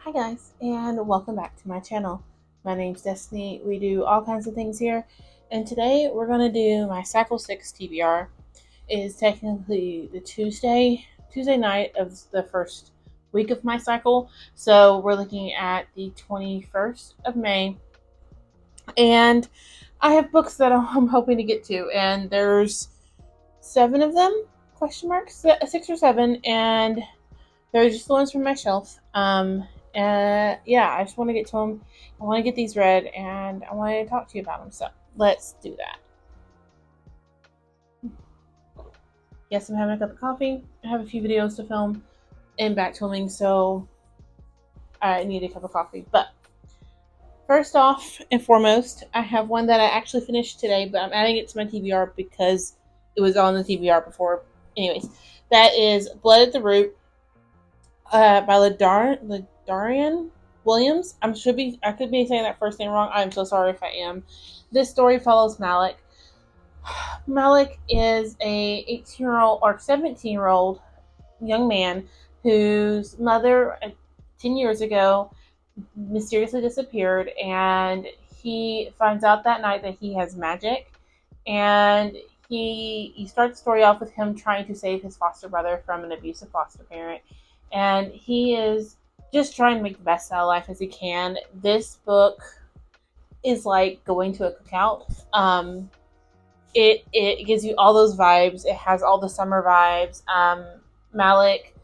Hi guys, and welcome back to my channel. My name's Destiny. We do all kinds of things here, and today we're going to do my Cycle 6 TBR. It is technically the Tuesday night of the first week of my cycle, so we're looking at the 21st of May, and I have books that I'm hoping to get to, and there's 7 of them, question marks, 6 or 7, and they're just the ones from my shelf. Yeah, I just want to get to them. I want to get these read, and I want to talk to you about them. So let's do that. Yes, I'm having a cup of coffee. I have a few videos to film and back filming, so I need a cup of coffee. But first off and foremost, I have one that I actually finished today, but I'm adding it to my TBR because it was on the TBR before. Anyways, that is Blood at the Root by Ladarian Williams. I could be saying that first name wrong. I'm so sorry if I am. This story follows Malik. Malik is a 18-year-old or 17-year-old young man whose mother 10 years ago mysteriously disappeared, and he finds out that night that he has magic, and he starts the story off with him trying to save his foster brother from an abusive foster parent, and he is just trying to make the best out of life as he can. This book is like going to a cookout. It gives you all those vibes. It has all the summer vibes. Malik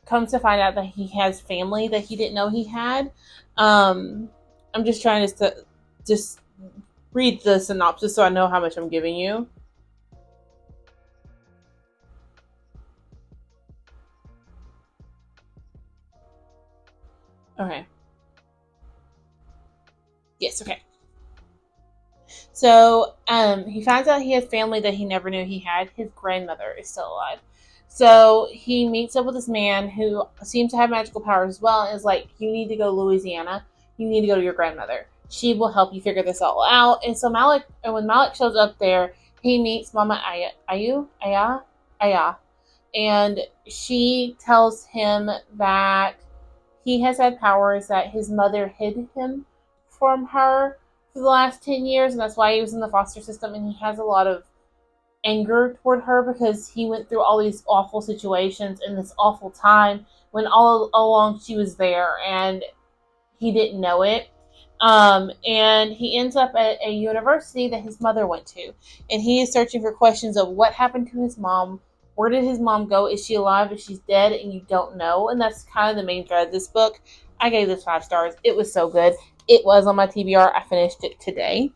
comes to find out that he has family that he didn't know he had. I'm just trying to just read the synopsis so I know how much I'm giving you. Okay. Yes, okay. So he finds out he has family that he never knew he had. His grandmother is still alive. So he meets up with this man who seems to have magical powers as well, and is like, you need to go to Louisiana. You need to go to your grandmother. She will help you figure this all out. And so when Malik shows up there, he meets Mama Aya, and she tells him that he has had powers that his mother hid him from her for the last 10 years, and that's why he was in the foster system, and he has a lot of anger toward her because he went through all these awful situations in this awful time when all along she was there and he didn't know it. And he ends up at a university that his mother went to, and he is searching for questions of what happened to his mom. Where did his mom go? Is she alive? Is she dead? And you don't know. And that's kind of the main thread of this book. I gave this 5 stars. It was so good. It was on my TBR. I finished it today.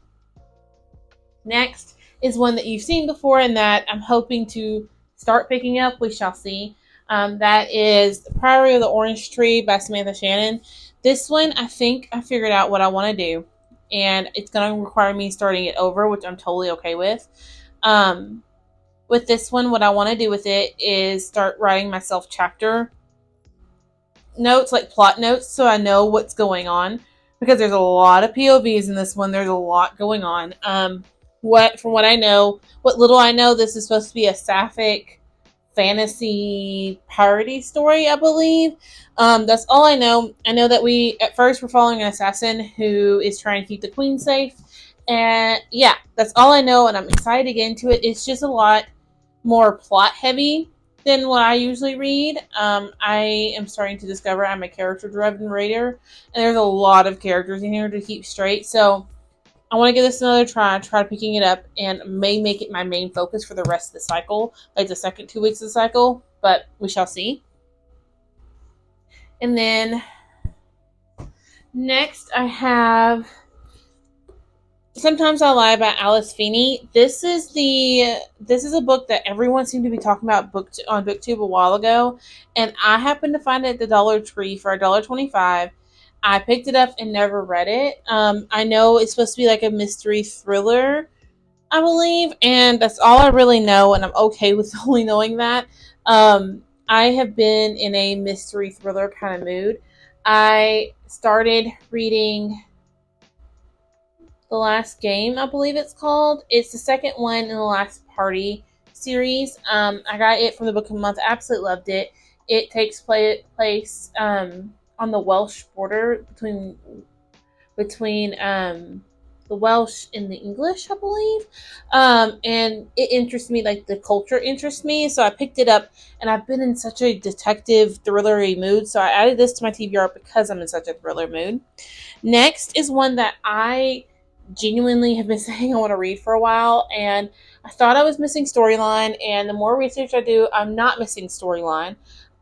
Next is one that you've seen before and that I'm hoping to start picking up. We shall see. That is Priory of the Orange Tree by Samantha Shannon. This one, I think I figured out what I want to do, and it's going to require me starting it over, which I'm totally okay with. With this one, what I want to do with it is start writing myself chapter notes, like plot notes, so I know what's going on, because there's a lot of POVs in this one. There's a lot going on. From what little I know, this is supposed to be a sapphic fantasy parody story, I believe. That's all I know. I know that at first we're following an assassin who is trying to keep the queen safe, and yeah, that's all I know, and I'm excited to get into it. It's just a lot more plot heavy than what I usually read. I am starting to discover I'm a character-driven reader, and there's a lot of characters in here to keep straight, so I want to give this another try picking it up, and may make it my main focus for the rest of the cycle, like the second 2 weeks of the cycle, but we shall see. And then next I have Sometimes I Lie about Alice Feeney. This is a book that everyone seemed to be talking about on BookTube a while ago, and I happened to find it at the Dollar Tree for $1.25. I picked it up and never read it. I know it's supposed to be like a mystery thriller, I believe, and that's all I really know, and I'm okay with only knowing that. I have been in a mystery thriller kind of mood. I started reading The Last Game, I believe it's called. It's the second one in the Last Party series. I got it from the Book of the Month. Absolutely loved it. It takes place on the Welsh border between the Welsh and the English, I believe. And it interests me, like the culture interests me. So I picked it up, and I've been in such a detective thrillery mood. So I added this to my TBR because I'm in such a thriller mood. Next is one that I genuinely have been saying I want to read for a while, and I thought I was missing storyline. And the more research I do, I'm not missing storyline.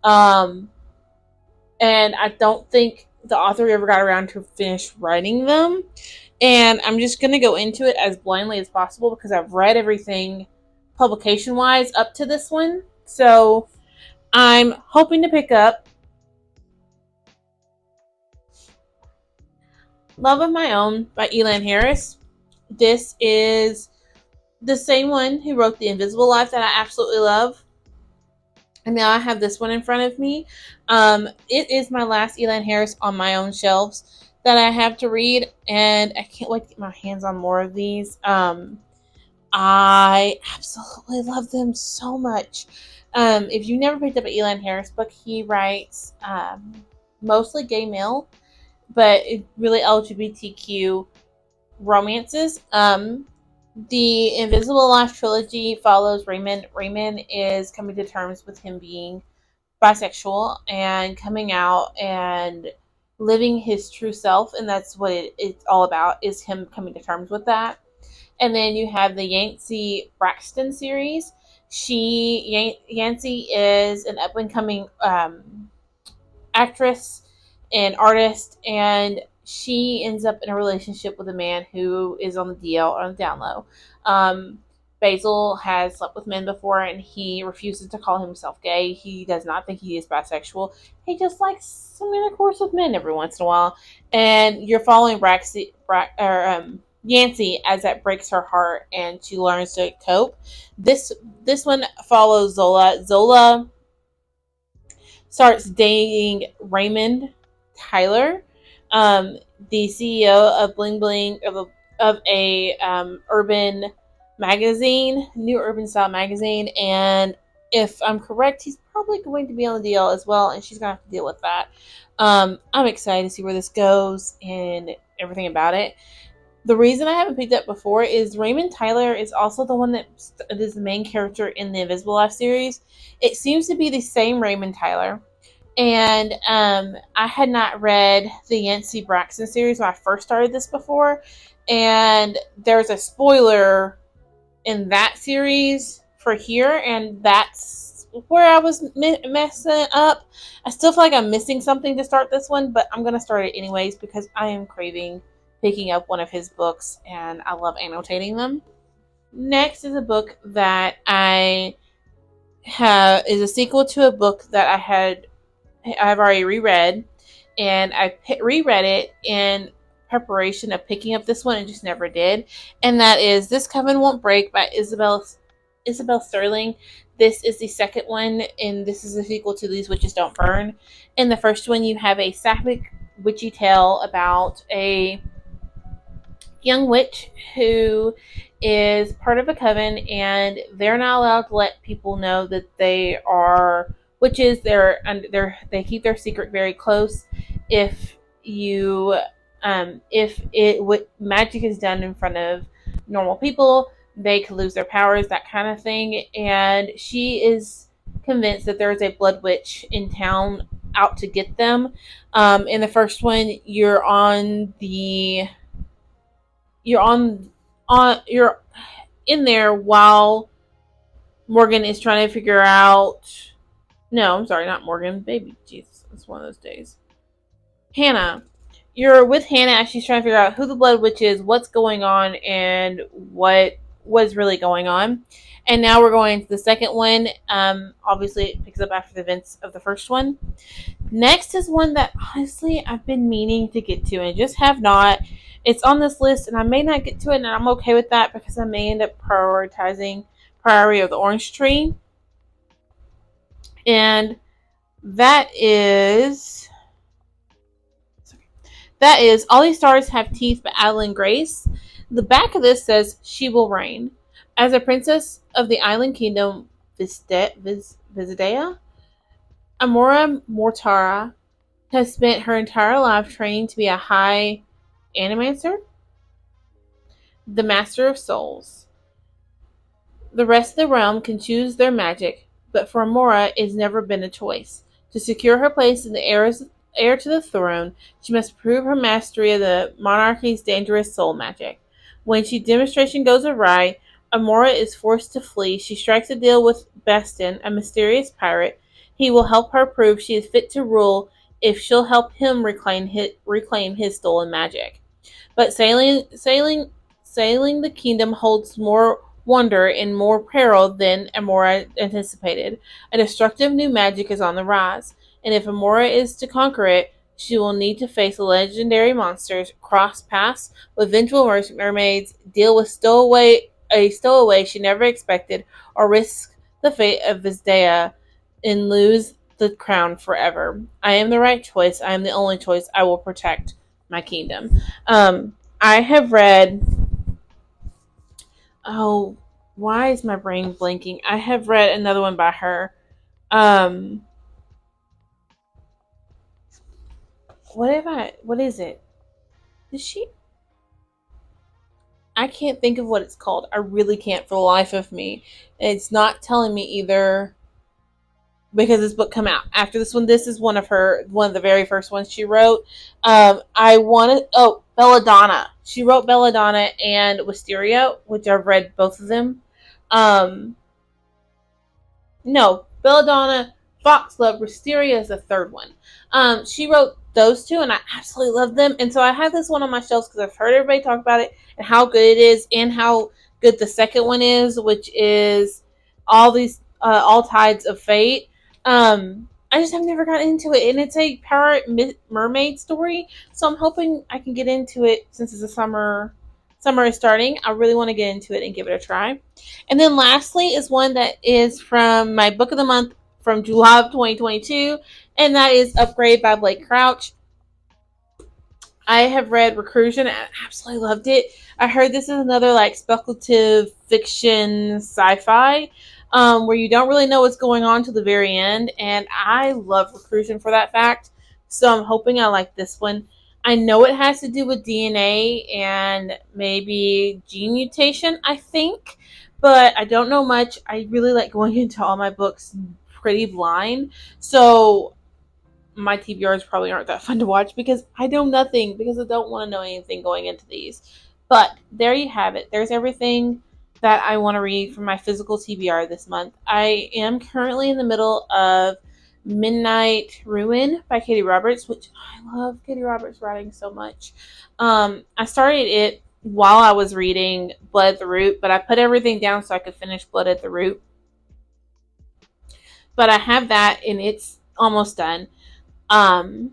Um, and I don't think the author ever got around to finish writing them. And I'm just going to go into it as blindly as possible because I've read everything publication wise up to this one. So I'm hoping to pick up Love of My Own by Elan Harris. This is the same one who wrote The Invisible Life that I absolutely love. And now I have this one in front of me. It is my last Elan Harris on my own shelves that I have to read, and I can't wait to get my hands on more of these. I absolutely love them so much. If you never picked up an Elan Harris book, he writes mostly gay male, but really LGBTQ romances. The Invisible Life trilogy follows Raymond. Raymond is coming to terms with him being bisexual and coming out and living his true self, and that's what it's all about, is him coming to terms with that. And then you have the Yancey Braxton series. Yancey is an up and coming actress and artist, and she ends up in a relationship with a man who is on the DL, on the down low. Basil has slept with men before, and he refuses to call himself gay. He does not think he is bisexual. He just likes some intercourse with men every once in a while. And you're following Yancey as that breaks her heart, and she learns to cope. This one follows Zola. Zola starts dating Raymond Tyler, the CEO of Bling Bling, of a urban magazine, new urban style magazine. And if I'm correct, he's probably going to be on the deal as well, and she's gonna have to deal with that. I'm excited to see where this goes and everything about it. The reason I haven't picked up before is Raymond Tyler is also the one that is the main character in the Invisible Life series. It seems to be the same Raymond Tyler. And I had not read the Yancey Braxton series when I first started this before. And there's a spoiler in that series for here, and that's where I was messing up. I still feel like I'm missing something to start this one, but I'm going to start it anyways because I am craving picking up one of his books, and I love annotating them. Next is a book that I have is a sequel to a book that I've already reread, and I reread it in preparation of picking up this one and just never did. And that is This Coven Won't Break by Isabel Sterling. This is the second one, and this is a sequel to These Witches Don't Burn. In the first one, you have a sapphic witchy tale about a young witch who is part of a coven, and they're not allowed to let people know that they are witches. They keep their secret very close. If you if magic is done in front of normal people, they could lose their powers, that kind of thing. And she is convinced that there is a blood witch in town out to get them. In the first one, you're in there while Morgan is trying to figure out. No, I'm sorry, not Morgan. Baby, Jesus, it's one of those days. Hannah, you're with Hannah as she's trying to figure out who the Blood Witch is, what's going on, and what was really going on. And now we're going to the second one. Obviously, it picks up after the events of the first one. Next is one that honestly I've been meaning to get to and just have not. It's on this list, and I may not get to it, and I'm okay with that because I may end up prioritizing Priory of the Orange Tree. And that is All These Stars Have Teeth by Adeline Grace. The back of this says She Will Reign. As a princess of the island kingdom Visidea, Amora Mortara has spent her entire life training to be a high animancer, the master of souls. The rest of the realm can choose their magic, but for Amora it has never been a choice. To secure her place in the heir to the throne, she must prove her mastery of the monarchy's dangerous soul magic. When she demonstration goes awry, Amora is forced to flee. She strikes a deal with Beston, a mysterious pirate. He will help her prove she is fit to rule if she'll help him reclaim his stolen magic. But sailing the kingdom holds more wonder and more peril than Amora anticipated. A destructive new magic is on the rise, and if Amora is to conquer it, she will need to face legendary monsters, cross paths with vengeful mermaids, deal with a stowaway she never expected, or risk the fate of Visdea and lose the crown forever. I am the right choice. I am the only choice. I will protect my kingdom. I have read. Oh, why is my brain blinking? I have read another one by her. Um, What is it? Is she? I can't think of what it's called. I really can't for the life of me. It's not telling me either because this book come out after this one. This is one of the very first ones she wrote. I wanted Belladonna. She wrote Belladonna and Wisteria, which I've read both of them. Um, no, Belladonna, Foxglove, Wisteria is the third one. She wrote those two, and I absolutely love them. And so I have this one on my shelves because I've heard everybody talk about it and how good it is, and how good the second one is, which is all tides of fate. I just have never gotten into it, and it's a pirate mermaid story. So I'm hoping I can get into it since it's a summer. Summer is starting. I really want to get into it and give it a try. And then lastly is one that is from my book of the month from July of 2022, and that is Upgrade by Blake Crouch. I have read Reclusion and I absolutely loved it. I heard this is another like speculative fiction sci-fi where you don't really know what's going on till the very end, and I love Reclusion for that fact. So I'm hoping I like this one. I know it has to do with DNA and maybe gene mutation, I think, but I don't know much. I really like going into all my books pretty blind. So my TBRs probably aren't that fun to watch because I know nothing, because I don't want to know anything going into these. But there you have it. There's everything that I want to read for my physical TBR this month. I am currently in the middle of Midnight Ruin by Katie Roberts, which I love Katie Roberts writing so much. I started it while I was reading Blood at the Root, but I put everything down so I could finish Blood at the Root. But I have that and it's almost done. Or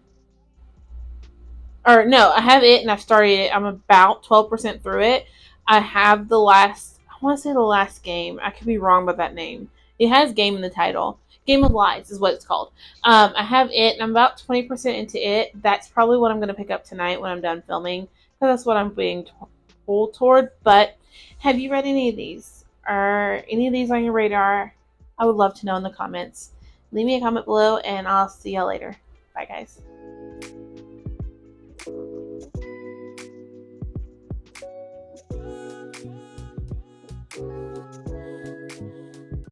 no, I have it and I've started it. I'm about 12% through it. I have I want to say the last game. I could be wrong about that name. It has game in the title. Game of Lies is what it's called. I have it and I'm about 20% into it. That's probably what I'm going to pick up tonight when I'm done filming, because that's what I'm being pulled toward. But have you read any of these? Are any of these on your radar? I would love to know in the comments. Leave me a comment below and I'll see y'all later. Bye, guys.